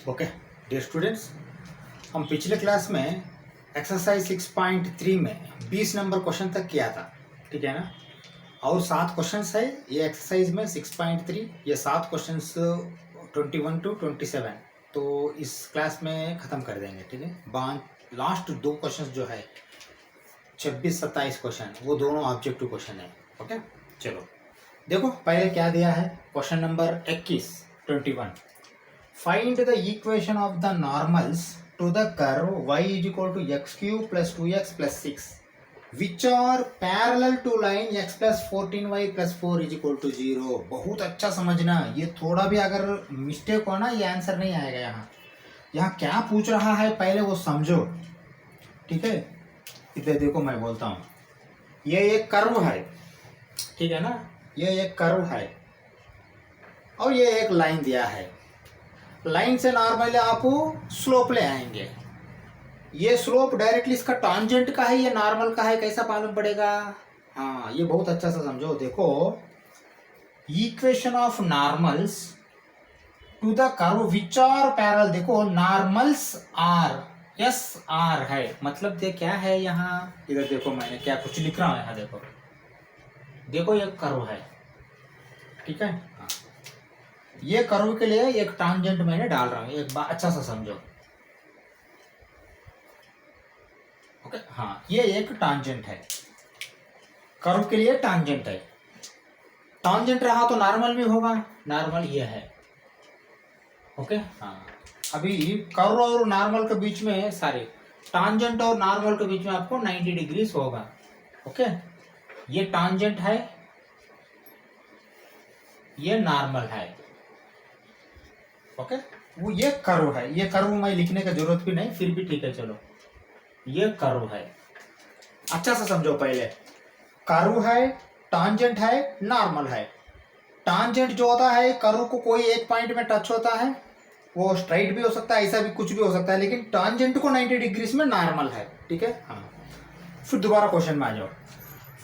Okay dear students, हम पिछले class में एक्सरसाइज 6.3 में 20 नंबर क्वेश्चन तक किया था, ठीक है ना। और 7 क्वेश्चंस है ये एक्सरसाइज में 6.3। ये 7 क्वेश्चंस 21 to 27 तो इस क्लास में ख़त्म कर देंगे, ठीक है। लास्ट 2 क्वेश्चंस जो है 26-27 क्वेश्चन, वो दोनों ऑब्जेक्टिव क्वेश्चन है। ओके चलो देखो पहले क्या दिया है। Question number 21 find the equation of the normals to the curve y is equal to x cube plus 2x plus 6 which are parallel to line x plus 14y plus 4 is equal to 0। बहुत अच्छा समझना, ये थोड़ा भी अगर mistake हो ना ये आंसर नहीं आएगा। यहाँ क्या पूछ रहा है पहले वो समझो, ठीक है। इधर देखो मैं बोलता हूँ, ये एक कर्व है, ठीक है ना। ये एक कर्व है और ये एक लाइन दिया है। लाइन से नॉर्मली आप स्लोप ले आएंगे। ये स्लोप डायरेक्टली इसका टॉन्जेंट का है, ये नॉर्मल का है, कैसा मालूम पड़ेगा। हाँ ये बहुत अच्छा सा समझो। देखो equation of normals to the curve which are parallel, देखो नॉर्मल्स आर एस आर है, मतलब ये क्या है यहाँ। इधर देखो मैंने क्या कुछ लिख रहा हूँ यहाँ, देखो ये कर्व है, ठीक है। हाँ ये कर्व के लिए एक टांजेंट मैंने डाल रहा हूं, एक बार अच्छा सा समझो। ओके हाँ ये एक टांजेंट है, कर्व के लिए टांजेंट है। टांजेंट रहा तो नॉर्मल भी होगा, नॉर्मल ये है। ओके हाँ अभी कर्व और नॉर्मल के बीच में टांजेंट और नॉर्मल के बीच में आपको 90 डिग्रीज होगा। ओके ये टांजेंट है, ये नॉर्मल है। ओके वो ये कर्व है, ये कर्व मैं लिखने का जरूरत भी नहीं, फिर भी ठीक है चलो। ये कर्व है, अच्छा सा समझो। पहले कर्व है, टांजेंट है, नॉर्मल है। टांजेंट जो होता है कर्व को कोई एक पॉइंट में टच होता है, वो स्ट्राइट भी हो सकता है, ऐसा भी कुछ भी हो सकता है, लेकिन टांजेंट को 90 डिग्रीज में नॉर्मल है, ठीक है। हाँ फिर दोबारा क्वेश्चन में आ जाओ।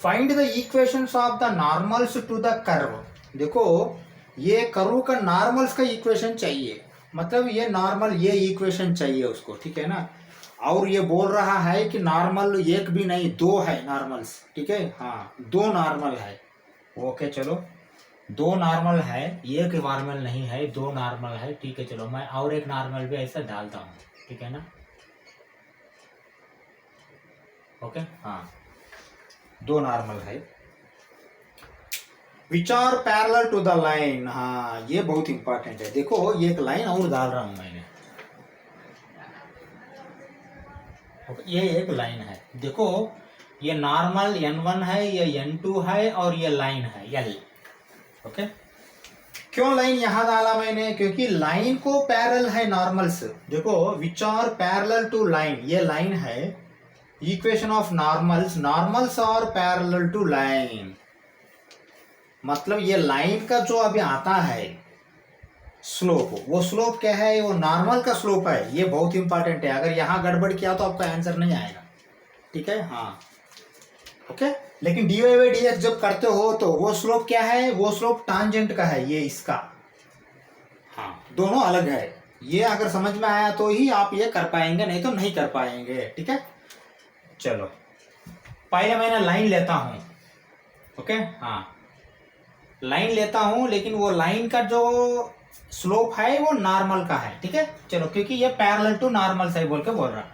Find the equations of the normals to the curve. देखो ये कर्व का नॉर्मल्स का इक्वेशन चाहिए, मतलब ये नॉर्मल ये इक्वेशन चाहिए उसको, ठीक है ना। और ये बोल रहा है कि नॉर्मल एक भी नहीं 2 है नॉर्मल्स, ठीक है। हाँ 2 नॉर्मल है। ओके चलो 2 नॉर्मल है, एक नॉर्मल नहीं है, 2 नॉर्मल है, ठीक है चलो। मैं और एक नॉर्मल भी ऐसा डालता हूँ, ठीक है ना। ओके हाँ 2 नॉर्मल है which are parallel to the line. हाँ ये बहुत इंपॉर्टेंट है। देखो ये एक लाइन और डाल रहा हूं मैंने, ये एक लाइन है। देखो ये नॉर्मल n1 है, ये n2 है और ये लाइन है l। ओके क्यों लाइन यहां डाला मैंने, क्योंकि लाइन को पैरेलल है नॉर्मल्स। देखो which are parallel to line, ये लाइन है। Equation of normals, normals are parallel to line, मतलब ये लाइन का जो अभी आता है स्लोप, वो स्लोप क्या है, वो नॉर्मल का स्लोप है। ये बहुत इंपॉर्टेंट है, अगर यहाँ गड़बड़ किया तो आपका आंसर नहीं आएगा, ठीक है। हाँ ओके लेकिन dy बाई dx जब करते हो तो वो स्लोप क्या है, वो स्लोप टांजेंट का है, ये इसका। हाँ दोनों अलग है। ये अगर समझ में आया तो ही आप ये कर पाएंगे, नहीं तो नहीं कर पाएंगे, ठीक है। चलो पहले मैंने लाइन लेता हूं, ओके हाँ लाइन लेता हूं, लेकिन वो लाइन का जो स्लोप है वो नॉर्मल का है, ठीक है चलो, क्योंकि ये पैरेलल टू नॉर्मल से बोल के बोल रहा।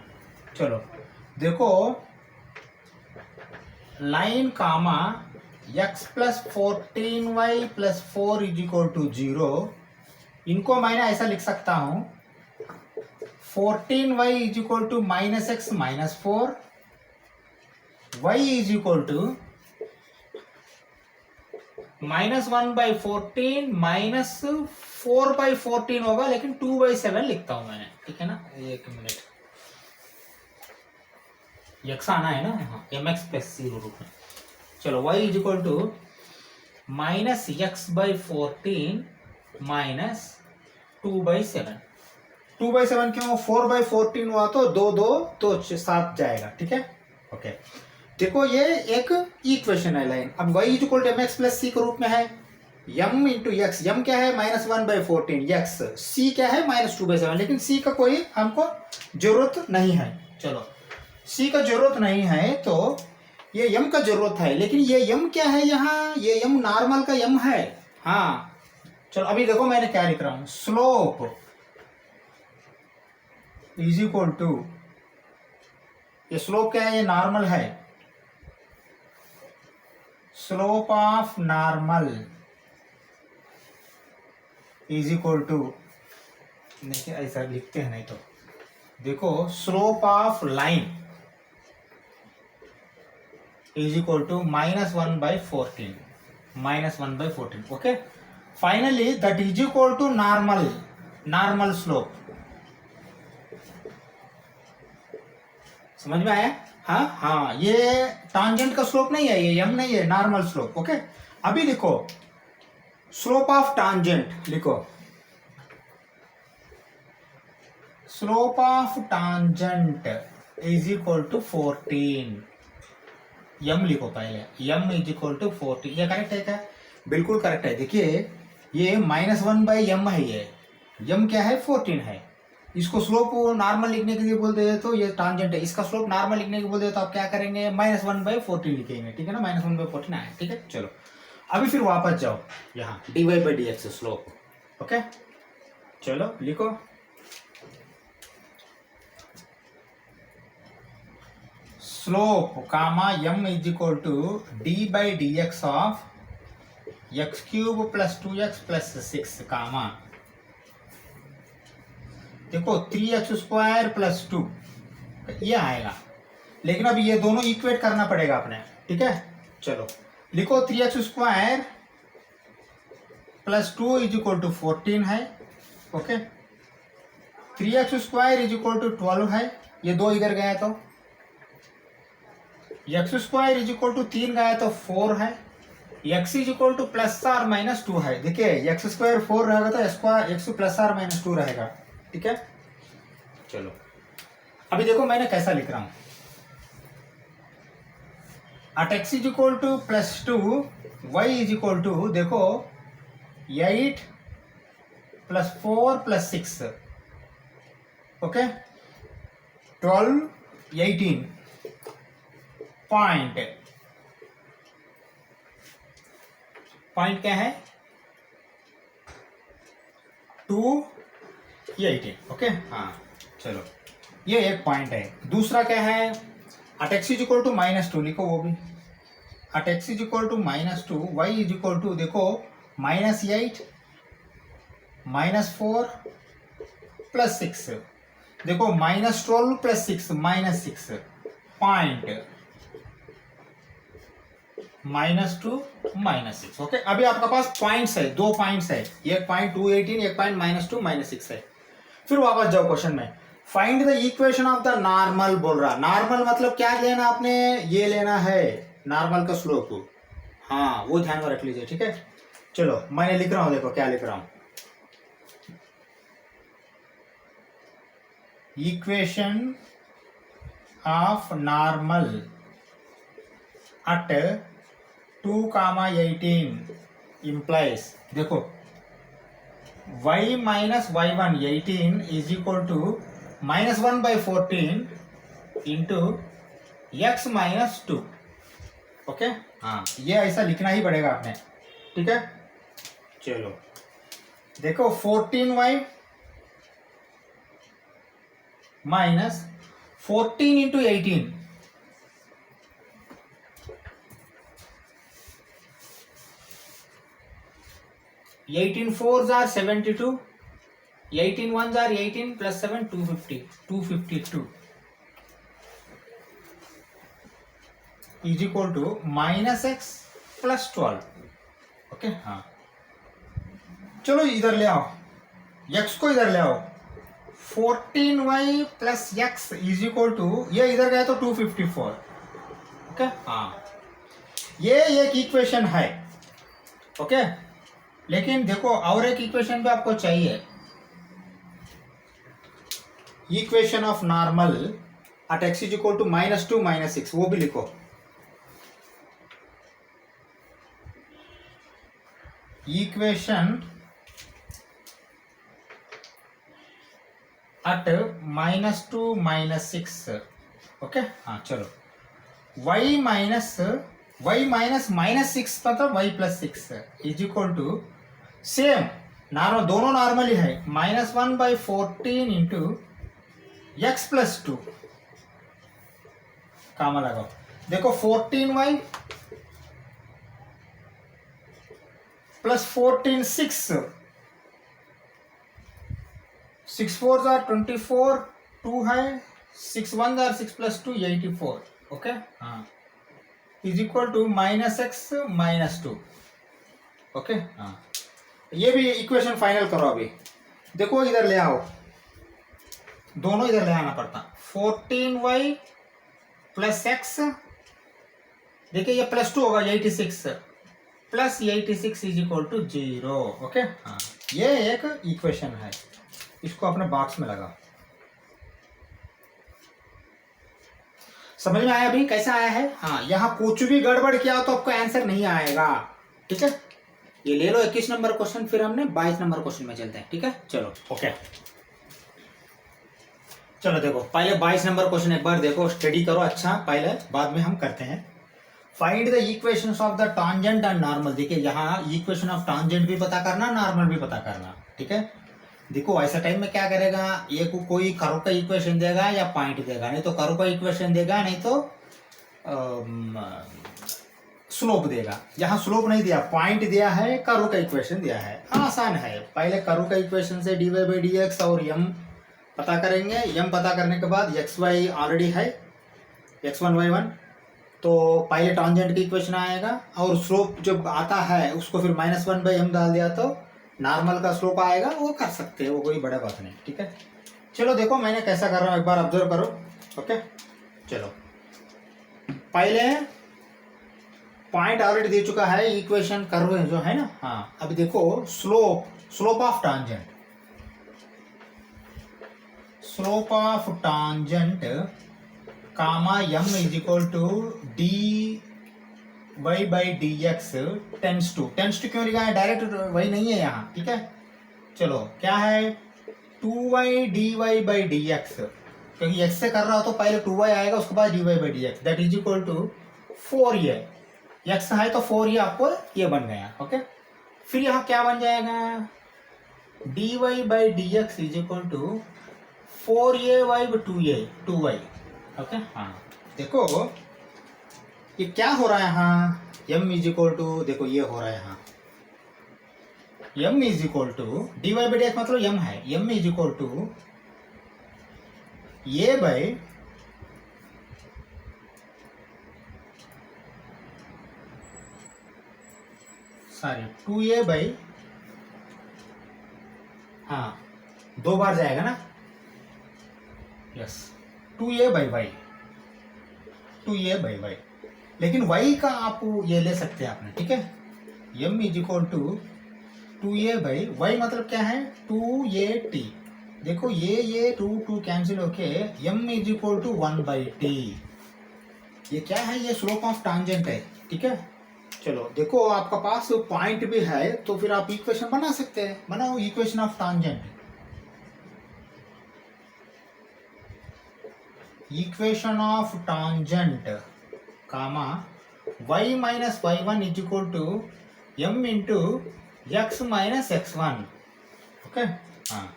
चलो देखो line comma x plus 14y plus 4 is equal to 0, इनको मैंने ऐसा लिख सकता हूं 14y is equal to minus x minus 4, y is equal to -1/14 -4/14 होगा, लेकिन 2/7 लिखता हूं मैंने, ठीक है ना। एक मिनट, x आना है ना, हाँ mx प्लस c रूप में। चलो y is equal to -x/14 -2/7। 2/7 क्यों, 4/14 हुआ तो 2 तो 7 जाएगा, ठीक है। ओके देखो ये एक इक्वेशन है लाइन। अब y is equal to mx plus c के रूप में है, m इंटू एक्स, m क्या है -1/14, x c क्या है -2/7, लेकिन c का कोई हमको जरूरत नहीं है। चलो c का जरूरत नहीं है तो ये m का जरूरत है, लेकिन ये m क्या है यहाँ, ये m नॉर्मल का m है। हाँ चलो अभी देखो मैंने क्या लिख रहा हूं, स्लोप इज इक्वल टू, ये स्लोप क्या है, ये नॉर्मल है, slope of normal is equal to, देखिए ऐसा लिखते हैं नहीं तो देखो, slope of line is equal to -1/14, -1/14। Okay, finally that is equal to normal slope. समझ में आया? हाँ हाँ, ये टांजेंट का स्लोप नहीं है, ये m नहीं है, नॉर्मल स्लोप। ओके, अभी लिखो स्लोप ऑफ टांजेंट, लिखो slope of tangent is equal to 14, m लिखो पहले, m इज इक्वल टू 14। ये करेक्ट है क्या? बिल्कुल करेक्ट है। देखिए ये -1/m है, ये m क्या है 14 है, इसको स्लोप नॉर्मल लिखने के लिए बोलते हैं तो ये टांजेंट है, इसका स्लोप नॉर्मल लिखने के लिए बोलते हैं तो आप क्या करेंगे, -1/14 लिखेंगे, ठीक है ना, -1/14 आया, ठीक है। चलो अभी फिर वापस जाओ यहाँ dy/dx स्लोप। ओके चलो लिखो, slope comma m is equal to d/dx of x³ + 2x + 6 comma, देखो 3x² + 2 ये आएगा, लेकिन अब ये दोनों इक्वेट करना पड़ेगा अपने, ठीक है। चलो लिखो 3x² + 2 इज इक्वल टू 14 है। Okay, 3x² is equal to 12 है, ये दो इधर गया तो x² इज इक्वल टू 3 गया तो 4 है, x is equal to +or -2 है। देखिए x² 4 रहेगा तो x +or-2 रहेगा, ठीक है। चलो अभी देखो मैंने कैसा लिख रहा हूं, at x is equal to +2, y is equal to, देखो 8 + 4 + 6, ओके 12 18 पॉइंट क्या है 2 18। ओके हाँ चलो ये एक पॉइंट है। दूसरा क्या है, at x is equal to -2 लिखो, वो भी at x is equal to -2, y is equal to देखो -8 -4 + 6, देखो -12 + 6 -6 पॉइंट -2 -6। ओके, अभी आपका पास पॉइंट्स है, दो पॉइंट्स है, एक पॉइंट 218, एक पॉइंट -2 -6 है। फिर वापस जाओ क्वेश्चन में, find the equation of the normal बोल रहा, नॉर्मल मतलब क्या लेना आपने, ये लेना है नॉर्मल का स्लोप, हाँ वो ध्यान में रख लीजिए, ठीक है। चलो मैंने लिख रहा हूं, देखो क्या लिख रहा हूं, equation of normal at 2, 18 implies, देखो y - y1 18 is equal to -1/14 into x - 2। Okay हाँ, ये ऐसा लिखना ही पड़ेगा आपने, ठीक है। चलो देखो 14y - 14 into 18, 18 4s are 72, 18 1s are 18 + 7 250, 252 is equal to -x + 12। Okay हाँ चलो इधर ले आओ, x को इधर ले आओ, 14y + x is equal to, ये इधर गया तो 254। ओके हाँ, ये एक इक्वेशन है, ओके। लेकिन देखो और एक इक्वेशन भी आपको चाहिए, equation of normal at x is equal to -2 -6, वो भी लिखो। Equation at -2 -6 okay. हाँ चलो y माइनस -6 मतलब y plus 6 is equal to same normal, दोनों नॉर्मल ही है, -1/14 इंटू एक्स प्लस 2 कामा लगाओ। देखो 14y प्लस 14 6 4 जार 24 2 है, 6 1 जार 6 प्लस 2 84 ओके। हाँ is equal to -x -2 okay. हाँ ये भी इक्वेशन फाइनल करो अभी। देखो इधर ले आओ, दोनों इधर ले आना पड़ता। 14y प्लस x, देखिए ये प्लस 2 होगा 86 plus 86 is equal to 0 okay. हाँ ये एक इक्वेशन है, इसको अपने बॉक्स में लगाओ। समझ में आया अभी कैसा आया है? हाँ यहाँ कुछ भी गड़बड़ किया हो तो आपको आंसर नहीं आएगा, ठीक है। ये ले लो 21 नंबर क्वेश्चन, फिर हमने 22 नंबर क्वेश्चन में चलते हैं, ठीक है। चलो ओके, चलो देखो पहले 22 नंबर क्वेश्चन एक बार देखो, स्टडी करो अच्छा पहले, बाद में हम करते हैं। Find the equations of the tangent and normal. देखिए यहाँ इक्वेशन ऑफ टॉन्जेंट भी पता करना, नॉर्मल भी पता करना, ठीक है। देखो ऐसा टाइम में क्या करेगा, ये कोई कर्व का इक्वेशन देगा या पॉइंट देगा, नहीं तो कर्व का इक्वेशन देगा, नहीं तो स्लोप देगा। यहाँ स्लोप नहीं दिया, पॉइंट दिया है, कर्व का इक्वेशन दिया है। आसान है, पहले कर्व का इक्वेशन से dy/dx और m पता करेंगे। m पता करने के बाद xy ऑलरेडी है, x1 y1, तो पहले टॉन्जेंट की इक्वेशन आएगा, और स्लोप जब आता है उसको फिर -1/m डाल दिया तो नॉर्मल का स्लोप आएगा। वो कर सकते हैं, वो कोई बड़ा बात नहीं, ठीक है। चलो देखो मैंने कैसा कर रहा हूँ, एक बार ऑब्जर्व करो ओके। चलो पहले पॉइंट ऑलरेडी दे चुका है, इक्वेशन कर्व जो है ना। हाँ अभी देखो slope of tangent, slope of tangent comma m is equal to dy/dx tends to क्यों लिखा है, डायरेक्ट वही नहीं है यहाँ, ठीक है। चलो क्या है 2y dy/dx, क्योंकि x से कर रहा हो तो पहले 2y आएगा, उसके बाद dy/dx, that is equal to 4a। x है तो 4a आपको ये बन गया ओके। फिर यहाँ क्या बन जाएगा, dy/dx is equal to 4a/2y okay. हाँ देखो ये क्या हो रहा है यहाँ, m इज इक्वल टू, देखो ये हो रहा है यहाँ m is equal to dy/dx मतलब m है, m is equal to a by sorry 2a by, हाँ 2 बार जाएगा ना, यस 2a/y, 2a/y, लेकिन y का आप ये ले सकते हैं आपने, ठीक है। m is equal to 2a/y मतलब क्या है 2at। देखो ये 2 कैंसिल होके m is equal to 1/t। ये क्या है, ये स्लोप ऑफ टॉन्जेंट है, ठीक है। चलो देखो आपका पास पॉइंट भी है तो फिर आप इक्वेशन बना सकते हैं, बनाओ equation of tangent. Equation of tangent comma y minus y1 is equal to m into x minus x1 okay. हाँ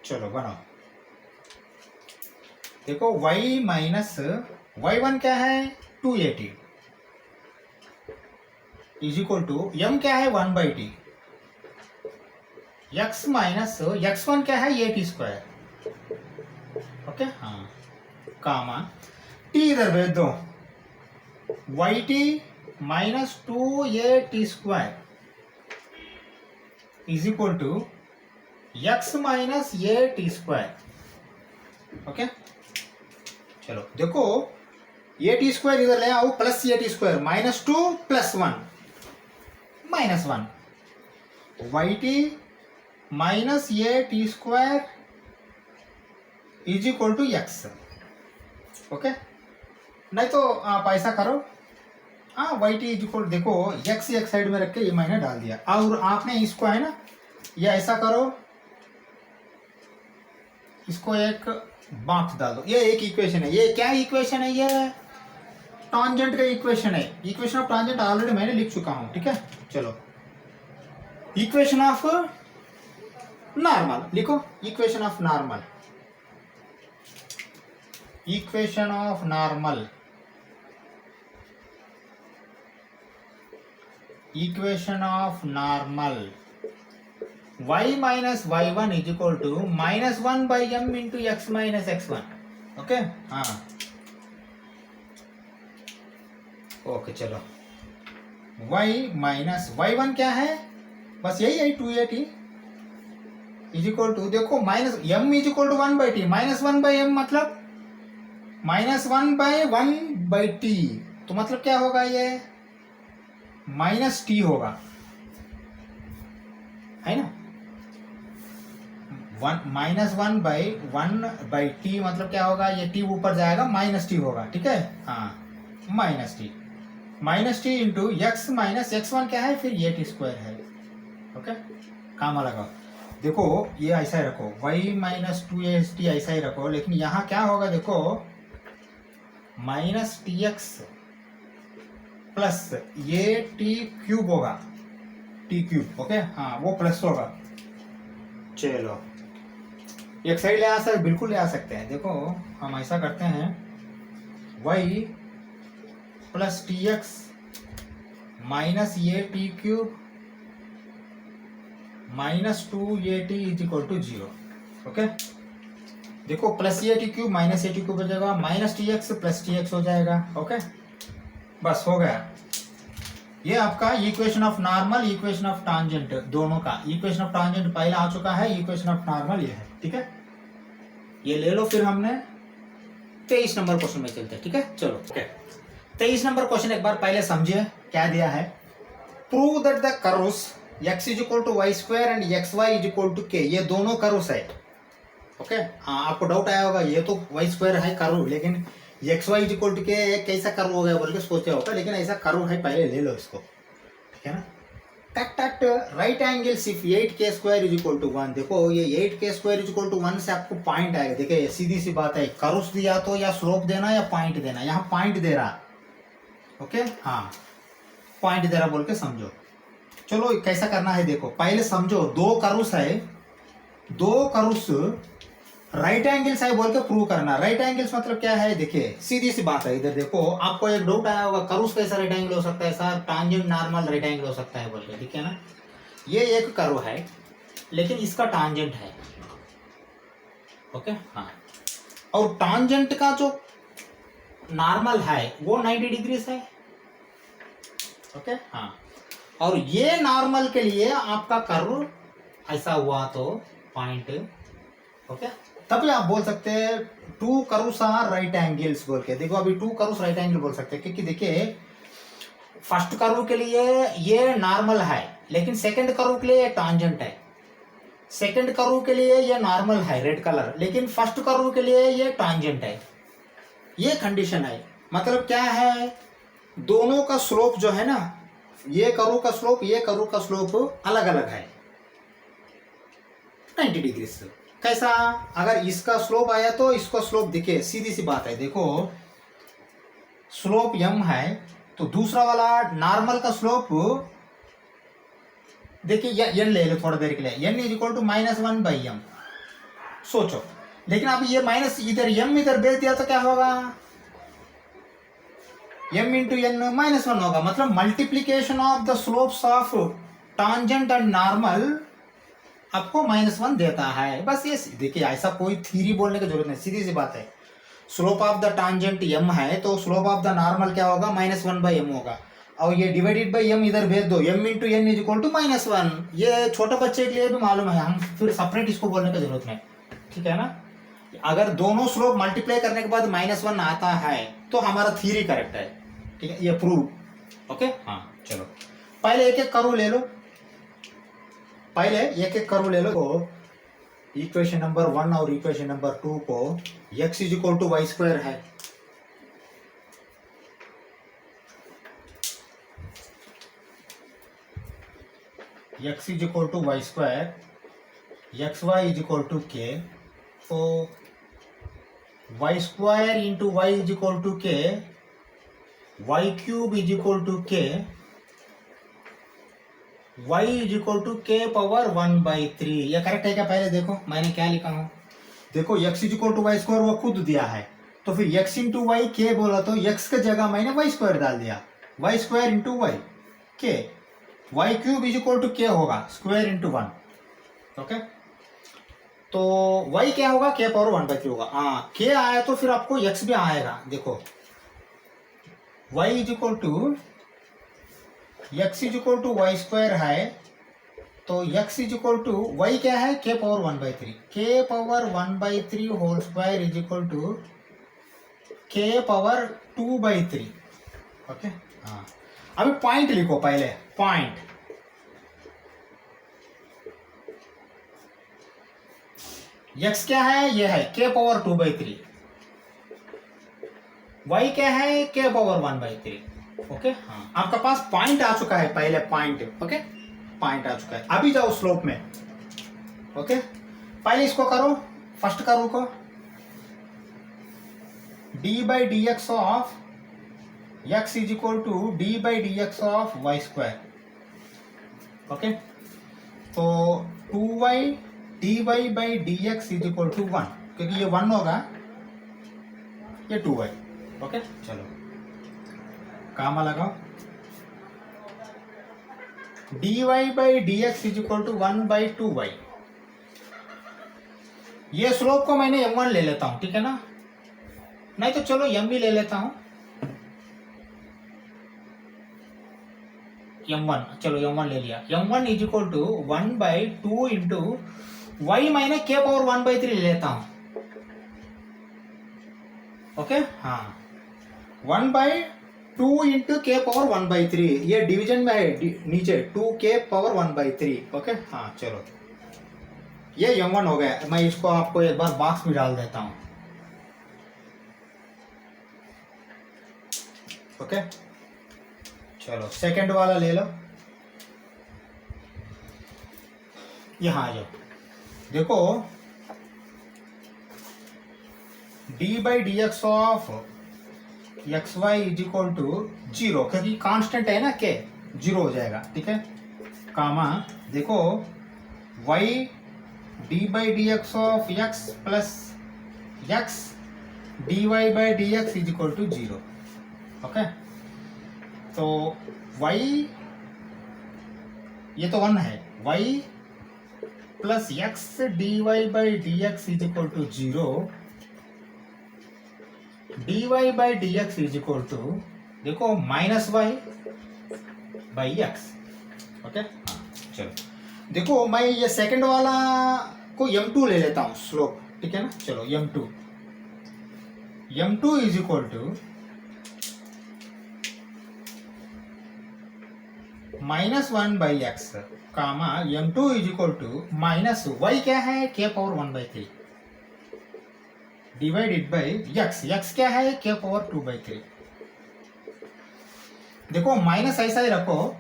चलो बनाओ, देखो y माइनस y1 क्या है 280 इज इक्वल टू m क्या है 1/t, x माइनस x1 क्या है 80² ओके। हाँ कामा t इधर भेज दो, yt minus 2at² is equal to x minus at² okay. चलो देखो at² इधर ले आओ, plus at² -2 + 1 -1 yt minus at² is equal to x okay. नहीं तो आप ऐसा करो, हाँ वाई टी इक्वल, देखो एक्स एक साइड में रख के ये मैंने डाल दिया, और आपने इसको है ना ये ऐसा करो, इसको एक बॉक्स डाल दो, ये एक इक्वेशन है। ये क्या इक्वेशन है? ये टॉन्जेंट का इक्वेशन है। इक्वेशन ऑफ टॉन्जेंट ऑलरेडी मैंने लिख चुका हूं, ठीक है। चलो इक्वेशन ऑफ नॉर्मल लिखो, equation of normal, equation of normal, equation of normal y minus y1 is equal to -1 by m into x minus x1। Okay हाँ ओके चलो, y माइनस y1 क्या है? बस यही है 280 इज इक्वल टू, देखो minus m is equal to 1 by T, -1 by m मतलब -1 by 1 by T, तो मतलब क्या होगा? ये माइनस टी होगा, है ना। -1 बाई 1 बाई टी मतलब क्या होगा? ये टी ऊपर जाएगा, माइनस टी होगा, ठीक है। हाँ minus T into X minus x1 क्या है? फिर ये टी स्क्वायर है। ओके काम लगाओ, देखो ये ऐसा ही रखो, y माइनस 2ast ऐसा ही रखो, लेकिन यहाँ क्या होगा? देखो माइनस टी एक्स प्लस ये टी क्यूब होगा, टी क्यूब। ओके हाँ वो प्लस होगा। चलो एक साइड ले आ सकते, बिल्कुल ले आ सकते हैं। देखो हम ऐसा करते हैं, y plus T X minus ये T cube minus 2at is equal to 0। Okay देखो plus A T cube minus A T cube हो जाएगा, minus T X plus T X हो जाएगा। ओके बस हो गया। ये आपका equation of normal, equation of tangent दोनों का, इक्वेशन ऑफ टांजेंट पहला आ चुका है, इक्वेशन ऑफ नॉर्मल ये है, ठीक है। ये ले लो। फिर हमने 23 नंबर क्वेश्चन में चलते हैं, ठीक है। चलो ओके 23 नंबर क्वेश्चन एक बार पहले समझिए क्या दिया है। Prove that the curves x is equal to Y square and x Y is equal to k, ये दोनों कर्व्स है। ओके हाँ आपको डाउट आया होगा, ये तो वाई स्क्वायर है कर्व, लेकिन x Y is equal to k कैसा कर्व हो गया बोल के सोचा होगा, लेकिन ऐसा कर्व है, पहले ले लो इसको, ठीक है ना। टक right angles if 8k square is equal to 1, देखो ये 8k square is equal to 1 से आपको पॉइंट आएगा। देखिए सीधी सी बात है, कर्व्स दिया तो या स्लोप देना या पॉइंट देना, यहाँ पॉइंट दे रहा। ओके हाँ पॉइंट दे रहा बोल के समझो। चलो कैसा करना है देखो, पहले समझो दो कर्व्स है, दो कर्व्स राइट एंगल्स है बोल के प्रूव करना। राइट एंगल्स मतलब क्या है? देखिए सीधी सी बात है, इधर देखो आपको एक डाउट आया होगा, कर्व्स कैसा राइट एंगल हो सकता है sir? Tangent normal right angle हो सकता है बोल के, ठीक है ना। ये एक कर्व है लेकिन इसका टांजेंट है। ओके हाँ और टांजेंट का जो नॉर्मल है वो 90 डिग्री है। ओके हाँ और ये नॉर्मल के लिए आपका कर्व ऐसा हुआ तो पॉइंट। ओके तभी आप बोल सकते हैं two curves are right angles बोल के। देखो अभी टू कर्व्स राइट एंगल बोल सकते हैं क्योंकि देखिए फर्स्ट कर्व के लिए ये नॉर्मल है लेकिन सेकंड कर्व के लिए ये टांजेंट है। सेकंड कर्व के लिए ये नॉर्मल है रेड कलर, लेकिन फर्स्ट कर्व के लिए ये टांजेंट है। ये कंडीशन है, मतलब क्या है? दोनों का स्लोप जो है ना, ये कर्व का स्लोप ये कर्व का स्लोप अलग अलग है 90 डिग्री से। कैसा? अगर इसका स्लोप आया तो इसका स्लोप देखिए सीधी सी बात है, देखो स्लोप m है तो दूसरा वाला नॉर्मल का स्लोप देखिए n ले लो थोड़ा देर के लिए, n is equal to -1 by m। सोचो लेकिन अब ये माइनस इधर m इधर भेज दिया तो क्या होगा? m इंटू n -1 होगा, मतलब multiplication of the slopes of tangent and normal आपको -1 देता है। बस ये देखिए ऐसा कोई थ्योरी बोलने की जरूरत नहीं, सीधी सी बात है। Slope of the tangent m है तो स्लोप ऑफ द नॉर्मल क्या होगा? -1 बाई m होगा, और ये डिवाइडेड बाई m इधर भेज दो, m into n is equal to -1। ये छोटे बच्चे के लिए भी मालूम है, हम फिर सेपरेट इसको बोलने की जरूरत नहीं, ठीक है ना। अगर दोनों स्लोप मल्टीप्लाई करने के बाद -1 आता है तो हमारा थ्योरी करेक्ट है, ठीक है, ये प्रूव। ओके हाँ चलो पहले एक एक कर्व ले लो, पहले एक एक कर्व ले लो। तो इक्वेशन नंबर 1 और इक्वेशन नंबर 2 को x is equal to Y square है, x is equal to Y square X Y is equal to K, तो Y square into Y is equal to K, Y cube is equal to K, Y is equal to के power 1/3। ये correct है क्या? पहले देखो मैंने क्या लिखा हूं। देखो x is equal to Y square वो खुद दिया है, तो फिर x इंटू वाई के बोला तो x के जगह मैंने वाई स्क्वायर डाल दिया, वाई स्क्वायर इंटू वाई के, Y cube is equal to k होगा स्क्वायर इंटू 1। ओके, तो y क्या होगा? के पावर 1/3 होगा। हाँ, के आया तो फिर आपको x भी आएगा। देखो y is equal to x is equal to Y square है, तो x is equal to y क्या है? K power 1/3, k power 1/3 whole square is equal to के पावर 2/3। ओके, हाँ अभी पॉइंट लिखो पहले। पॉइंट x क्या है? ये है के पावर 2/3, y क्या है? K power 1/3। ओके, हाँ आपका पास पॉइंट आ चुका है पहले, पॉइंट। ओके, पॉइंट आ चुका है। अभी जाओ स्लोप में। ओके, पहले इसको करो, फर्स्ट करो को d by D x of x is equal to d by D x of y square. Okay, तो 2y d Y by D x is equal to 1, क्योंकि ये 1 होगा, ये 2y। ओके, चलो कामा लगाओ। D Y by D x is equal to 1/2y। ये slope को मैंने m1 ले लेता हूं, ठीक है ना? नहीं तो चलो m भी ले लेता हूं, m1। चलो m1 ले लिया। m1 is equal to 1/2 into y मैंने के पावर 1/3 ले लेता हूं। ओके, हाँ 1/2 इंटू के पावर 1/3, ये डिवीजन में है नीचे 2 के पावर 1/3। ओके, हाँ चलो ये m1 हो गया। मैं इसको आपको एक बार बॉक्स में डाल देता हूं। ओके, चलो सेकंड वाला ले लो। यहां आ जाओ। देखो d by D x of x Y is equal to 0, क्योंकि कांस्टेंट है ना, के 0 हो जाएगा। ठीक है, कामा देखो y D by D x of x plus x D Y by D x is equal to 0। Okay, तो y ये तो 1 है, y plus x D Y by D x is equal to 0, D Y by D x is equal to देखो minus Y by X. Okay, चलो देखो मैं ये second वाला को m2 ले लेता हूं स्लोप। ठीक है ना, चलो m2 is equal to -1 by x comma m2 is equal to minus y क्या है? K power 1/3 divided by x क्या है? K power 2/3। देखो माइनस ऐसा ही रखो,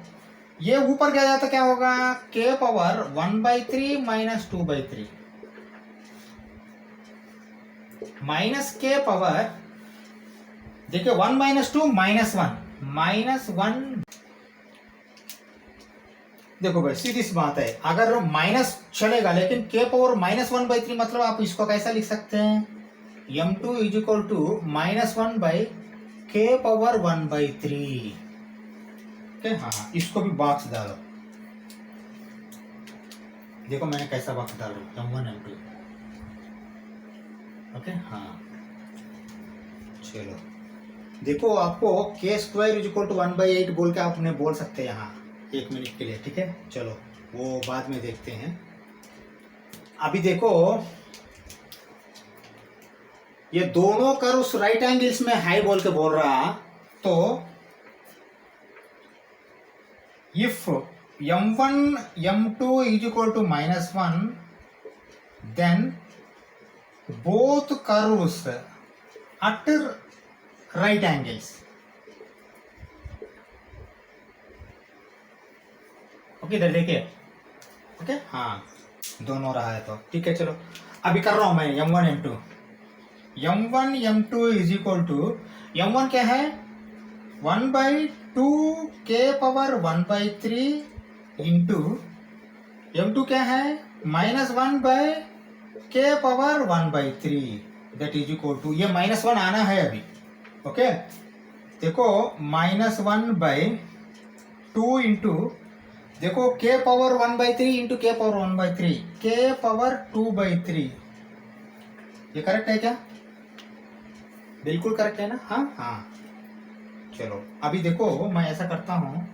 ये ऊपर क्या जाता क्या होगा? के पावर 1/3 माइनस 2/3 माइनस के पावर, देखिए 1 माइनस 2 माइनस 1। देखो भाई सीधी सी बात है, अगर माइनस चलेगा लेकिन के पावर -1/3, मतलब आप इसको कैसा लिख सकते हैं? m2 is equal to -1 by k power 1/3। हाँ, इसको भी बॉक्स डालो। देखो मैंने कैसा बॉक्स डाला, m1 m2। ओके, हाँ चलो देखो आपको के स्क्वायर इज इक्वल टू 1/8 बोल के आपने बोल सकते हैं यहाँ 1 मिनट के लिए। ठीक है, चलो वो बाद में देखते हैं। अभी देखो ये दोनों कर्व्स राइट एंगल्स में है बोल के बोल रहा, तो if m1 m2 is equal to -1, then both curves at right angles। Okay, इधर देखिए ओके हाँ दोनों रहा है तो ठीक है। चलो अभी कर रहा हूँ मैं m1 m2 m1 m2 is equal to m1 क्या है 1/2 k पावर 1/3 इंटू m2 क्या है -1/k power 1/3 that is equal to ये -1 आना है अभी ओके। देखो -1/2 इंटू देखो k power 1/3 into k power 1/3 k power 2/3 ये करेक्ट है क्या? बिल्कुल करेक्ट है ना? हाँ हाँ चलो अभी देखो मैं ऐसा करता हूँ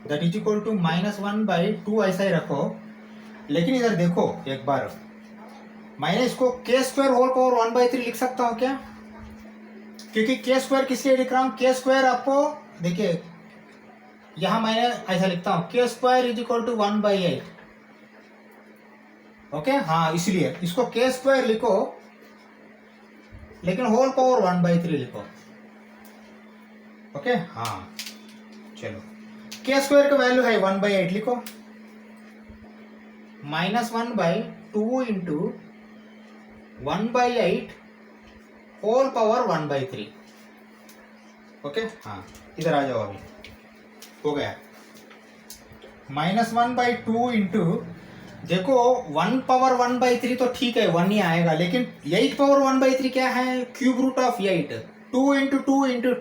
दैट इज इक्वल टू -1/2 ऐसा ही रखो। लेकिन इधर देखो एक बार मैंने इसको k स्क्वायर होल पावर 1/3 लिख सकता हूँ क्या? क्योंकि k स्क्वायर किस लिए लिख रहा हूँ k स्क्वायर आपको देखिए यहां मैंने ऐसा लिखता हूं k square is equal to 1/8 okay हाँ इसलिए इसको k स्क्वायर लिखो लेकिन होल पावर 1/3 लिखो ओके हाँ चलो k स्क्वायर का वैल्यू है 1/8 लिखो -1/2 इंटू 1/8 होल पावर 1/3 ओके हाँ इधर आ जाओ अभी हो गया -1/2 इंटू देखो 1 पावर 1/3 तो ठीक है 1 ही आएगा लेकिन 8 पावर 1/3 क्या है cube root of 8 2 into 2 into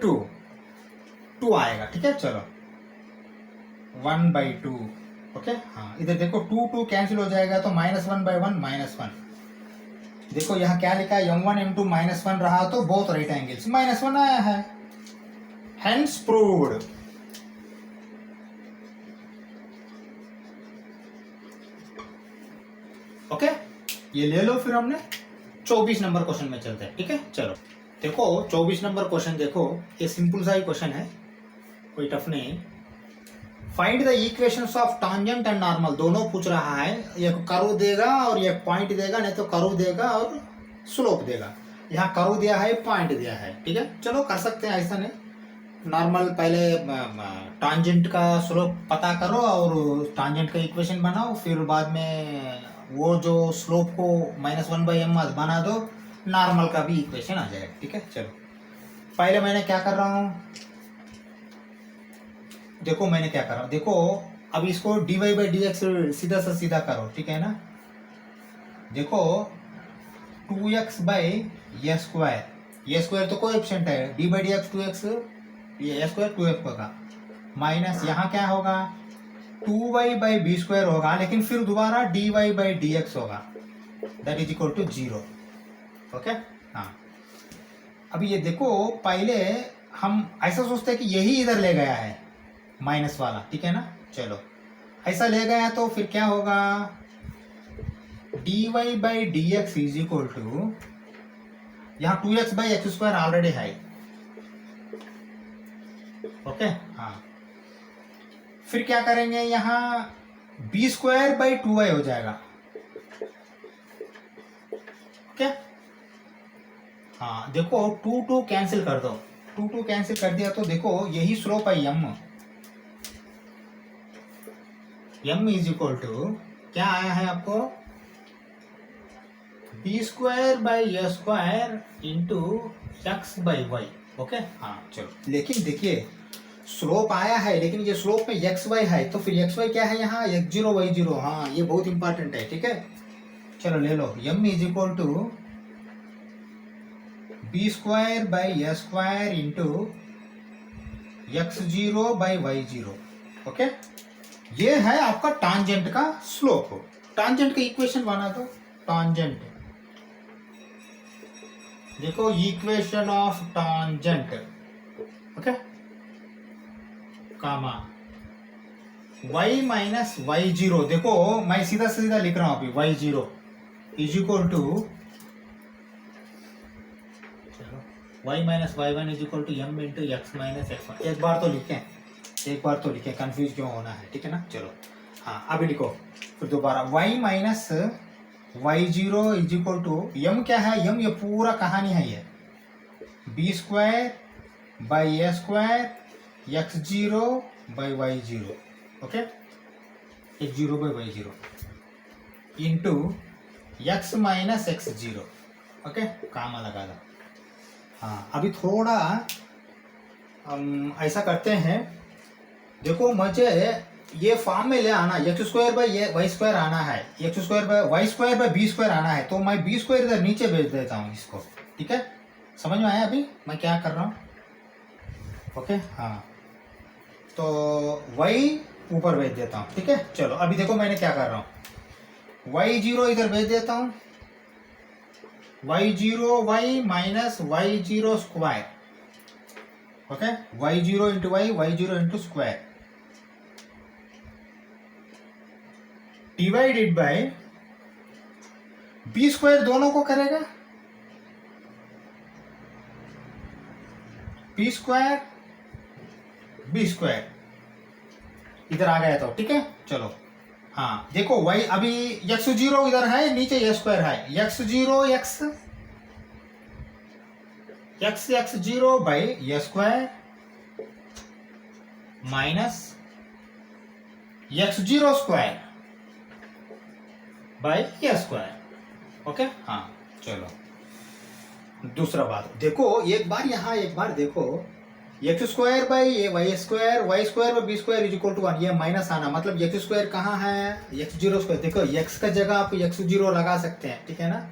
2 आएगा ठीक है। चलो 1/2 ओके हाँ इधर देखो 2 कैंसिल हो जाएगा तो -1/1 -1 देखो यहाँ क्या लिखा है m1 m2 -1 रहा तो बोथ राइट एंगल्स -1 आया है हेंस प्रूव्ड। ओके ये ले लो फिर हमने 24 नंबर क्वेश्चन में चलते हैं ठीक है। चलो देखो 24 नंबर क्वेश्चन देखो ये सिंपल सा ही क्वेश्चन है कोई टफ नहीं। Find the equations of tangent and normal दोनों पूछ रहा है एक कर्व देगा और एक पॉइंट देगा नहीं तो कर्व देगा और स्लोप देगा। यहाँ कर्व दिया है पॉइंट दिया है ठीक है। चलो कर सकते हैं ऐसा नहीं नॉर्मल पहले टॉन्जेंट का स्लोप पता करो और टॉन्जेंट का इक्वेशन बनाओ फिर बाद में वो जो स्लोप को -1/m बना दो नॉर्मल का भी इक्वेशन आ जाएगा ठीक है। चलो पहले मैंने क्या कर रहा हूँ देखो मैंने क्या कर रहा हूँ देखो अब इसको dy/dx सीधा सा सीधा करो ठीक है ना। देखो 2x/a² तो कोएफिशिएंट है d/dx 2x ये a² 2f होगा माइनस यहाँ क्या होगा 2y/b² होगा लेकिन फिर दोबारा dy/dx होगा that is equal to 0 okay हाँ। अभी ये देखो पहले हम ऐसा सोचते हैं कि यही इधर ले गया है माइनस वाला ठीक है ना। चलो ऐसा ले गया तो फिर क्या होगा dy/dx इज इक्वल टू यहाँ 2x/x² ऑलरेडी है ओके हाँ। फिर क्या करेंगे यहाँ b²/2y हो जाएगा ओके हाँ। देखो 2 कैंसिल कर दो 2 कैंसिल कर दिया तो देखो यही स्लोप है m इज इक्वल टू क्या आया है आपको b²/a² इंटू x/y ओके हाँ। चलो लेकिन देखिए स्लोप आया है लेकिन ये स्लोप में xy है तो फिर xy क्या है यहाँ x0 y0 हाँ ये बहुत इंपॉर्टेंट है ठीक है। चलो ले लो m is equal to b²/a² into x0/y0 okay. ये है आपका टॉन्जेंट का स्लोप। टॉन्जेंट का इक्वेशन बना दो टॉन्जेंट देखो equation of tangent okay comma y-y0 देखो मैं सीधा सीधा लिख रहा हूं अभी y0 is equal to y-y1 is equal to m into x-x1 एक बार तो लिखें कंफ्यूज क्यों होना है ठीक है ना। चलो हाँ अभी लिखो फिर दोबारा y-y0 is equal to m क्या है m ये पूरा कहानी है ये b²/a² x0/y0 okay x0/y0 into X minus x zero. Okay, काम लगा था। हाँ, अभी थोड़ा हम ऐसा करते हैं। देखो मुझे ये फॉर्म में ले आना, x square by y square आना है, x square by y square by b square आना है, तो मैं बी स्क्वायर इधर नीचे भेज देता हूँ इसको। ठीक है, समझ में आया अभी मैं क्या कर रहा हूँ? ओके, हाँ, तो वाई ऊपर भेज देता हूँ। ठीक है, चलो अभी देखो मैंने क्या कर रहा हूँ। वाई जीरो इधर भेज देता हूँ, y zero y minus y zero square. Okay, y zero into y zero into square divided by b square, दोनों को करेगा बी स्क्वायर बी स्क्वायर इधर आ गया तो ठीक है। चलो हाँ, देखो वाई अभी एक्स जीरो इधर है, नीचे ए स्क्वायर है, x zero x x x zero by A square minus x zero square by A square. Okay, हाँ, चलो दूसरा बात देखो, एक बार देखो, x square by y square by b square is equal to 1, ये माइनस आना, मतलब एक्स स्क्वायर कहाँ है, एक्स जीरो स्क्वायर। देखो एक्स का जगह आप एक्स जीरो लगा सकते हैं, ठीक है ना।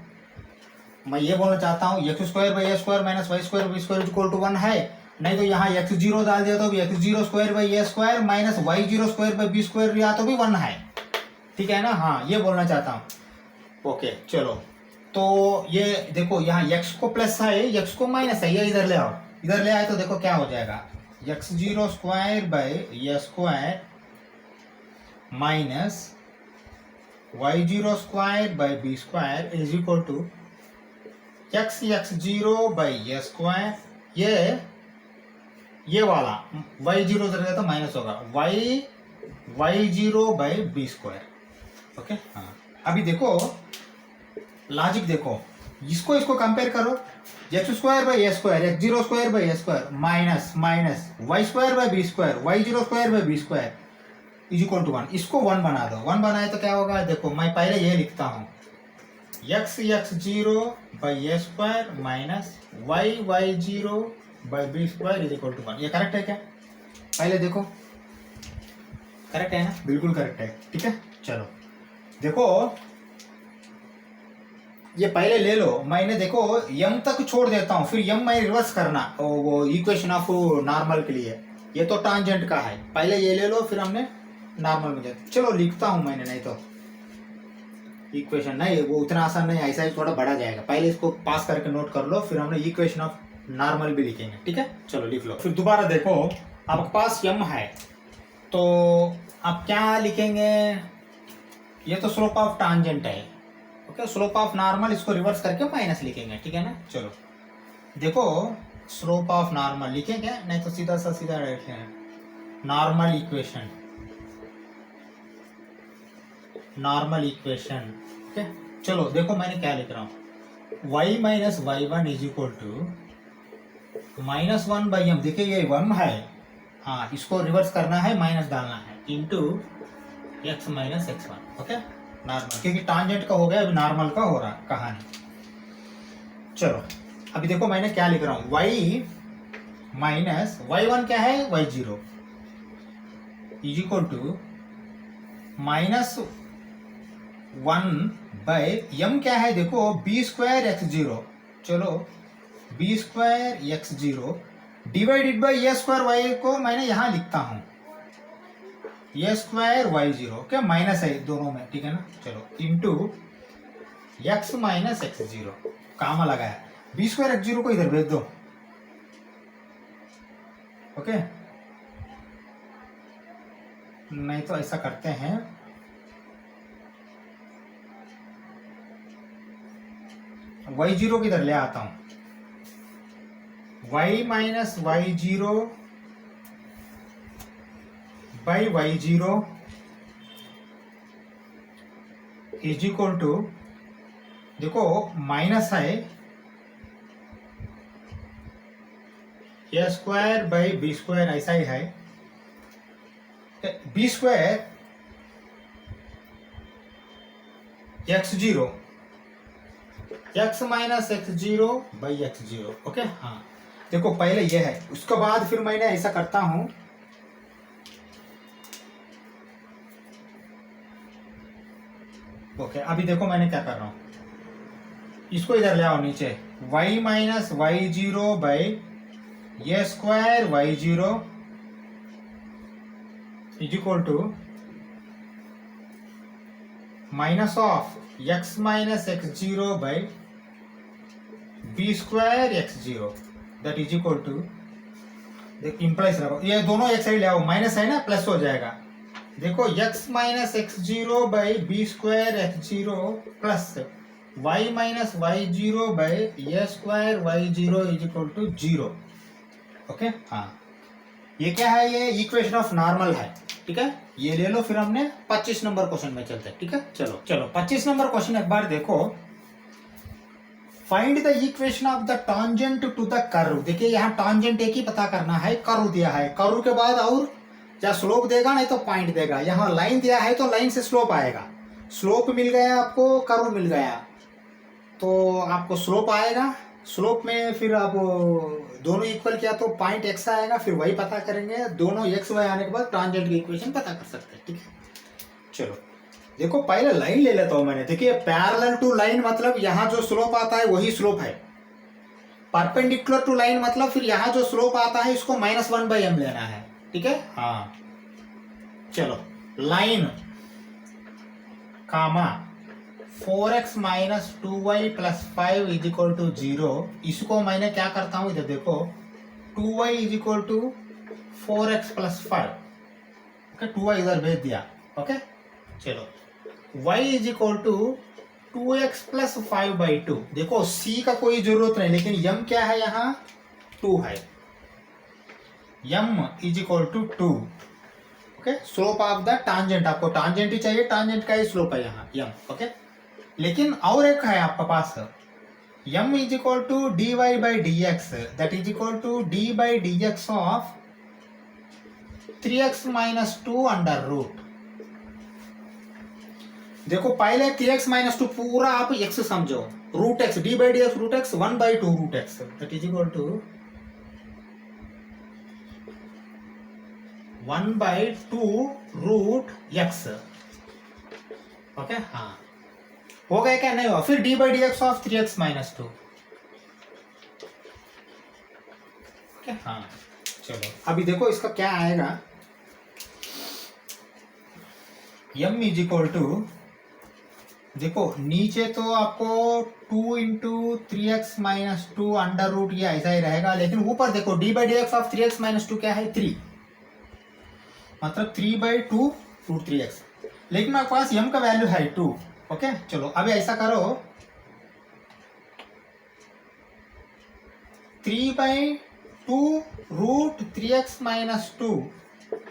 मैं ये बोलना चाहता हूँ x square by square minus y square b square is equal to 1 है, नहीं तो यहाँ एक्स जीरो डाल दिया तो x zero square by A square minus y zero square by b square या तो भी 1 है, ठीक है ना। हाँ, ये बोलना चाहता हूँ। ओके, चलो तो ये देखो यहाँ x को प्लस है, x को माइनस है, ये इधर ले आओ, इधर ले आए तो देखो क्या हो जाएगा, x zero square by A square minus y zero square by b square is equal to x zero by A square, ये वाला वाई जीरो इधर गया तो माइनस होगा, y zero by b square. Okay, हाँ, अभी देखो लॉजिक देखो, इसको कंपेयर करो, x square by A square x zero square by A square minus y square by b square Y zero square by b square is equal to 1, इसको 1 बना दो। 1 बनाए तो क्या होगा, देखो मैं पहले ये लिखता हूँ, x zero by A square minus y zero by b square is equal to 1। ये करेक्ट है क्या? पहले देखो, करेक्ट है ना, बिल्कुल करेक्ट है। ठीक है, चलो देखो ये पहले ले लो, मैंने देखो m तक छोड़ देता हूँ, फिर m मैं रिवर्स करना वो इक्वेशन ऑफ नॉर्मल के लिए, ये तो टांजेंट का है, पहले ये ले लो फिर हमने नॉर्मल में जाए। चलो लिखता हूँ मैंने, नहीं तो इक्वेशन नहीं, वो उतना आसान नहीं, ऐसा ही थोड़ा बड़ा जाएगा, पहले इसको पास करके नोट कर लो, फिर हमने इक्वेशन ऑफ नॉर्मल भी लिखेंगे। ठीक है, चलो लिख लो। फिर दोबारा देखो, आपके पास m है तो आप क्या लिखेंगे, ये तो स्लोप ऑफ टांजेंट है। ओके, स्लोप ऑफ नॉर्मल इसको रिवर्स करके माइनस लिखेंगे, ठीक है ना। चलो देखो, स्लोप ऑफ नॉर्मल लिखेंगे, नहीं तो सीधा लिखेंगे नॉर्मल इक्वेशन। ओके, चलो देखो मैंने क्या लिख रहा हूँ, y minus y one is equal to minus 1 by m. देखिए ये 1 है, हाँ, इसको रिवर्स करना है, माइनस डालना है, into X minus x one. Okay, normal, क्योंकि टांजेंट का हो गया, अभी नॉर्मल का हो रहा कहानी। चलो अभी देखो मैंने क्या लिख रहा हूं, y माइनस वाई वन क्या है, Y zero is equal to minus 1 by M क्या है, देखो बी स्क्वायर एक्स जीरो, चलो B square x zero divided by A square Y को मैंने यहां लिखता हूं, ए स्क्वायर वाई जीरो, क्या माइनस है दोनों में, ठीक है ना। चलो into X minus x zero, comma लगाया, बी स्क्वायर एक्स जीरो को इधर भेज दो। ओके, नहीं तो ऐसा करते हैं, वाई जीरो को इधर ले आता हूं, y minus y zero by y zero is equal to, देखो माइनस है, a square by b square ऐसा ही है, b square x zero, x minus x zero by x zero. Okay हाँ, देखो पहले ये है, उसके बाद फिर मैंने ऐसा करता हूं, ओके अभी देखो मैंने क्या कर रहा हूं, इसको इधर ले आओ नीचे, y minus y zero by A square Y zero is equal to minus of x minus x zero by b square x zero that is equal to, implies रखो, ये दोनों एक साइड ले आओ, माइनस है ना प्लस हो जाएगा। देखो x minus x zero by b square x zero plus y minus y zero by A square Y zero is equal to zero. Okay हाँ, ये क्या है, ये इक्वेशन ऑफ नॉर्मल है, ठीक है, ये ले लो। फिर हमने 25 नंबर क्वेश्चन में चलते हैं, ठीक है। चलो चलो 25 नंबर क्वेश्चन एक बार देखो, find the equation of the tangent to the curve. देखिए यहाँ टॉन्जेंट एक ही पता करना है, कर्व दिया है, कर्व के बाद और या स्लोप देगा नहीं तो पॉइंट देगा। यहाँ लाइन दिया है तो लाइन से स्लोप आएगा, स्लोप मिल गया आपको, कर्व मिल गया तो आपको स्लोप आएगा। स्लोप में फिर आप दोनों इक्वल किया तो पॉइंट एक्स आएगा, फिर वही पता करेंगे, दोनों एक्स वाई आने के बाद टॉन्जेंट की इक्वेशन पता कर सकते हैं, ठीक है। चलो देखो पहले लाइन ले लेता हूं मैंने, देखिए पैरेलल टू लाइन मतलब यहाँ जो स्लोप आता है वही स्लोप है, परपेंडिकुलर टू लाइन मतलब फिर यहाँ जो स्लोप आता है इसको -1/m लेना है, ठीक है। हाँ चलो, line comma 4x minus 2y plus 5 is equal to 0, इसको मैंने क्या करता हूं, इधर देखो 2y is equal to 4x plus 5, okay 2y इधर भेज दिया, ओके। चलो y is equal to 2x plus 5/2, देखो c का कोई जरूरत नहीं, लेकिन m क्या है यहाँ 2 है, m is equal to 2, okay. Slope of the tangent, आपको टांजेंट ही चाहिए, टांजेंट का ही स्लोप है यहाँ m, ओके। लेकिन और एक है आपका पास, m is equal to dy by D x, that is equal to d by D x of 3x minus 2 under root. देखो पहले 3x माइनस 2 पूरा आप x समझो, root x, d by D x root x 1/2 root x, that is equal to 1/2 root x, okay हाँ। हो गया क्या, नहीं हुआ, फिर d by D x of 3x minus 2, okay हाँ। चलो अभी देखो इसका क्या आएगा, m इज इक्वल टू, देखो नीचे तो आपको 2 into 3x minus 2 under root, ये ऐसा ही रहेगा, लेकिन ऊपर देखो d by D x of 3x minus 2 क्या है 3, मतलब 3/2 रूट 3x, लेकिन मेरे पास m का वैल्यू है 2, ओके। चलो अभी ऐसा करो, 3/2 root 3x minus 2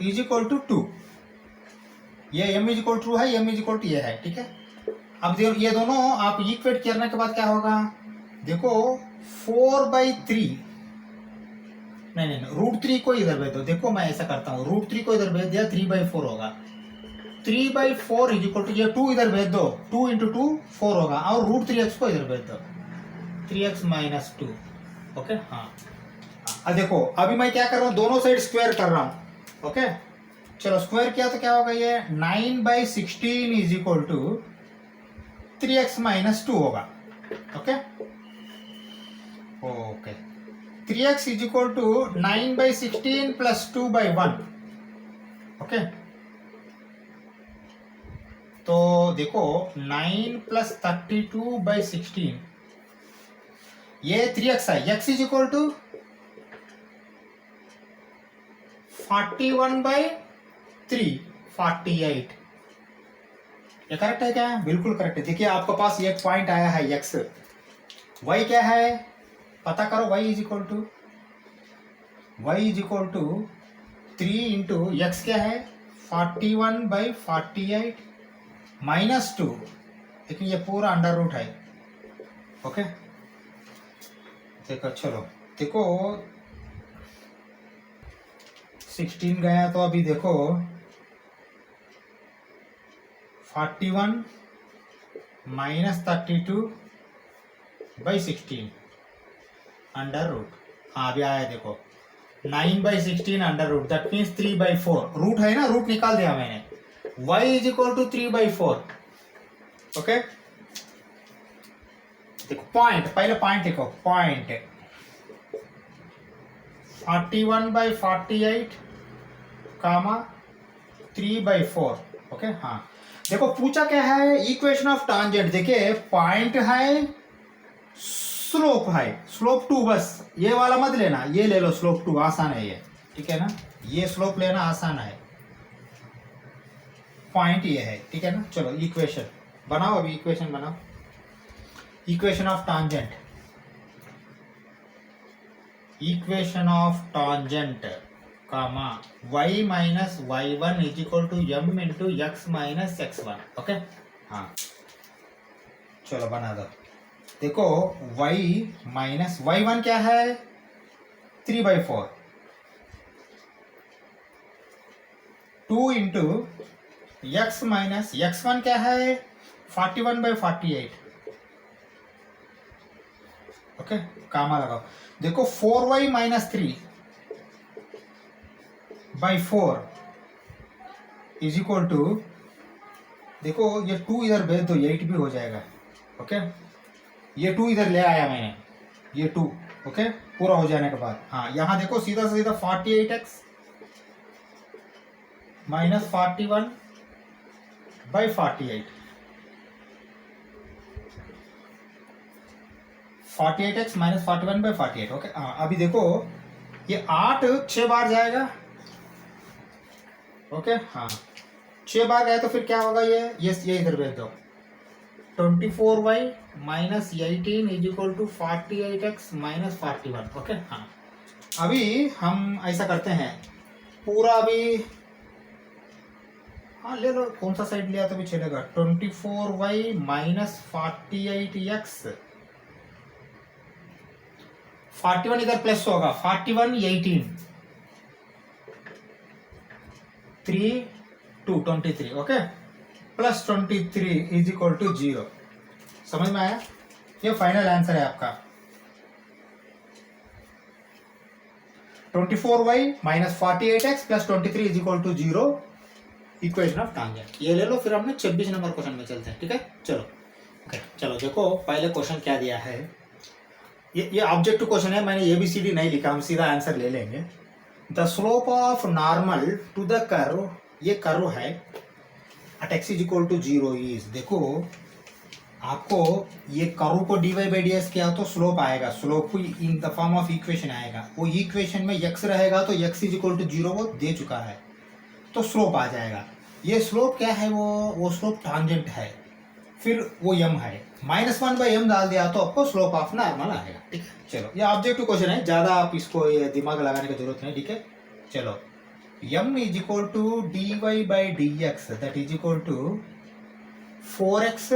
is equal to 2, ये m इज इक्वल टू है, m इज इक्वल टू ये है, ठीक है। अब देखो ये दोनों आप इक्वेट करने के बाद क्या होगा, देखो 4/3, नहीं रूट 3 को इधर भेज दो, देखो मैं ऐसा करता हूँ, रूट 3 को इधर भेज दिया, 3/4 होगा, 3/4 इज इक्वल टू, ये 2 इधर भेज दो, 2 इंटू 2 4 होगा, और रूट 3x को इधर भेज दो, 3x माइनस 2, ओके हाँ। अब देखो अभी मैं क्या कर रहा हूँ, दोनों साइड स्क्वायर कर रहा हूँ, ओके। चलो स्क्वायर किया तो क्या होगा, ये 9/16 is equal to 3x minus 2 होगा, okay okay. 3x is equal to 9/16 plus 2/1, okay. तो देखो 9 प्लस 32/16, ये 3x है, x इज इक्वल टू 41/3, 48, ये करेक्ट है क्या, बिल्कुल करेक्ट है। देखिए आपके पास एक पॉइंट आया है x, y क्या है पता करो, y is equal to 3 into x क्या है 41/48 माइनस 2, लेकिन ये पूरा अंडर रूट है, ओके। देखो चलो देखो 16 गया तो अभी देखो 41 -32/16 अंडर रूट। हाँ अभी आया देखो 9/16 under root, that means 3/4 root है ना, रूट निकाल दिया मैंने। y is equal to 3/4। Okay देखो पॉइंट, पहले पॉइंट लिखो, पॉइंट 41/48 कामा 3/4। ओके हाँ देखो पूछा क्या है, इक्वेशन ऑफ टांजेंट। देखिए पॉइंट है, स्लोप है, स्लोप 2, बस ये वाला मत लेना, ये ले लो स्लोप 2, आसान है ये, ठीक है ना, ये स्लोप लेना आसान है, पॉइंट ये है, ठीक है ना। चलो इक्वेशन बनाओ, अभी इक्वेशन बनाओ, equation of tangent, equation of tangent comma y minus y1 is equal to m into x minus x1। Okay हाँ चलो बना दो। देखो y माइनस y1 क्या है, 3/4, 2 इंटू x माइनस x1 क्या है, 41/48। ओके कामा लगाओ। देखो 4y minus 3/4 is equal to, देखो ये 2 इधर भेज दो, 8 भी हो जाएगा। ओके ये 2 इधर ले आया मैंने, ये 2 ओके पूरा हो जाने के बाद, हाँ यहाँ देखो सीधा सीधा 48x minus 41/48, 48x minus 41/48। Okay हाँ अभी देखो ये 8 6 बार जाएगा। ओके हाँ 6 बार गए तो फिर क्या होगा, ये इधर भेज दो, 24y minus 18 is equal to 48x minus 41। Okay हाँ अभी हम ऐसा करते हैं पूरा, अभी हाँ ले लो, कौन सा साइड लिया तो भी चलेगा, 24y माइनस 48x, 41 इधर प्लस होगा, 41 18 3 2 23। Okay plus 23 is equal to 0। समझ में आया, ये फाइनल आंसर है आपका। 24y minus 48x plus 23 is equal to 0, equation of tangent. ये ले लो, फिर हमने 26 नंबर क्वेश्चन में चलते हैं, ठीक है। चलो ओके चलो देखो पहले क्वेश्चन क्या दिया है, ये ऑब्जेक्टिव क्वेश्चन है, मैंने ABCD नहीं लिखा, हम सीधा आंसर ले लेंगे। The slope of normal to the curve, ये कर्व है, at x is equal to 0 is, देखो आपको ये कर्व को dy/ds किया तो स्लोप आएगा, slope in the form of equation आएगा, वो इक्वेशन में x रहेगा तो x इज इक्वल टू 0 वो दे चुका है तो स्लोप आ जाएगा। ये स्लोप क्या है, वो स्लोप टांजेंट है, फिर वो m है, -1/m डाल दिया तो आपको स्लोप ऑफ नॉर्मल आएगा, ठीक है। चलो ये ऑब्जेक्टिव क्वेश्चन है, ज़्यादा आप इसको ये दिमाग लगाने की जरूरत नहीं, ठीक है। चलो m is equal to dy/dx that is equal to 4x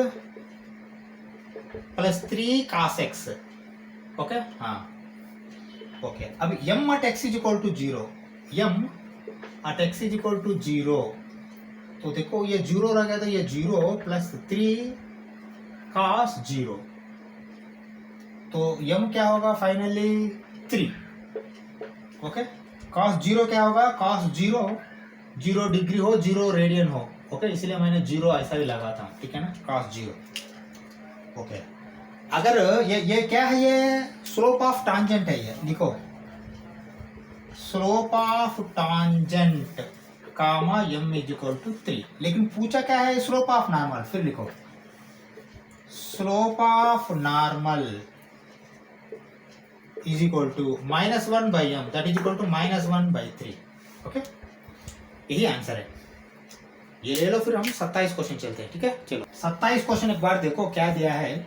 plus 3 cos x। Okay हाँ ओके अब m at x is equal to 0, m at x is equal to 0, तो देखो ये 0 रह गया तो ये 0 प्लस 3 cos 0, तो m क्या होगा फाइनली 3। ओके cos 0 क्या होगा, cos 0 डिग्री हो, 0 रेडियन हो। ओके इसलिए मैंने 0 ऐसा ही लगाता हूँ, ठीक है ना, cos 0। ओके अगर ये क्या है, ये स्लोप ऑफ टांजेंट है, ये लिखो slope of tangent comma m is equal to 3, लेकिन पूछा क्या है, स्लोप ऑफ नॉर्मल, फिर लिखो slope of normal is equal to -1/m that is equal to -1/3। Okay यही आंसर है, ये ले लो। फिर हम 27 क्वेश्चन चलते हैं, ठीक है। चलो 27 क्वेश्चन एक बार देखो क्या दिया है,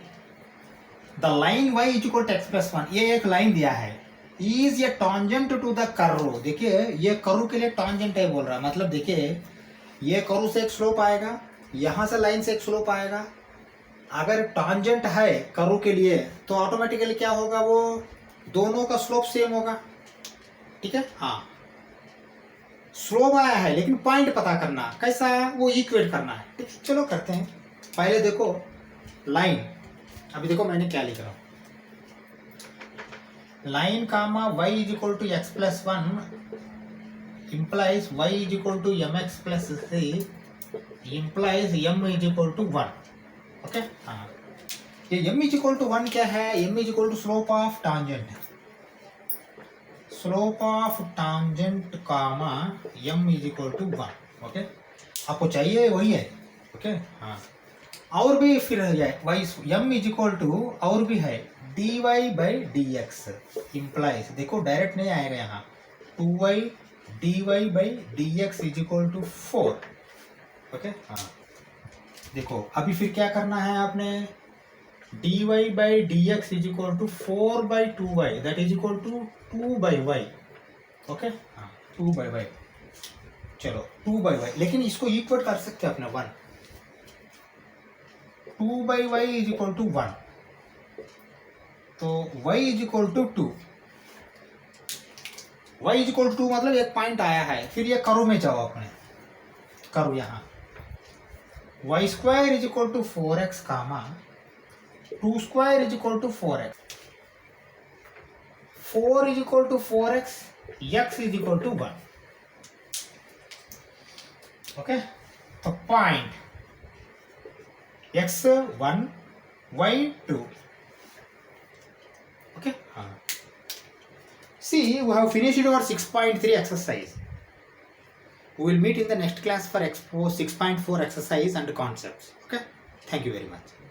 the line y is equal to x plus 1, ये एक लाइन दिया है, इज ये टॉन्जेंट टू द कर्व। देखिए ये कर्व के लिए टॉन्जेंट है बोल रहा है, मतलब देखिए ये कर्व से एक स्लोप आएगा, यहां से लाइन से एक स्लोप आएगा, अगर टॉन्जेंट है कर्व के लिए तो ऑटोमेटिकली क्या होगा, वो दोनों का स्लोप सेम होगा, ठीक है। हाँ स्लोप आया है लेकिन पॉइंट पता करना कैसा, वो इक्वेट करना है, ठीक है। चलो करते हैं, पहले देखो लाइन, अभी देखो मैंने क्या लिख रहा हूँ, line comma y is equal to x plus one implies y is equal to mx plus c implies m is equal to 1. Okay हाँ, ये m is equal to 1 क्या है, m is equal to slope of tangent, slope of tangent comma m is equal to 1. Okay, आपको चाहिए वही है. Okay हाँ, और भी फिर है y m is equal to और भी है dy by dx implies, देखो डायरेक्ट नहीं आएगा यहाँ, 2y dy by dx is equal to 4. Okay हाँ, देखो अभी फिर क्या करना है आपने, dy by dx is equal to 4 by 2y that is equal to 2 by y. Okay हाँ, 2 by y, चलो 2 by y, लेकिन इसको इक्वल कर सकते हैं अपने 1, 2 by y is equal to 1, तो y is equal to 2, y is equal to मतलब एक पॉइंट आया है, फिर ये करो में जाओ अपने करो यहाँ, y square is equal to 4x comma 2 square is equal to 4x, 4 is equal to 4x, x is equal to 1. Okay, तो point x 1 y 2. Okay. See, we have finished our 6.3 exercise. We will meet in the next class for Expo 6.4 exercise and concepts. Okay. Thank you very much.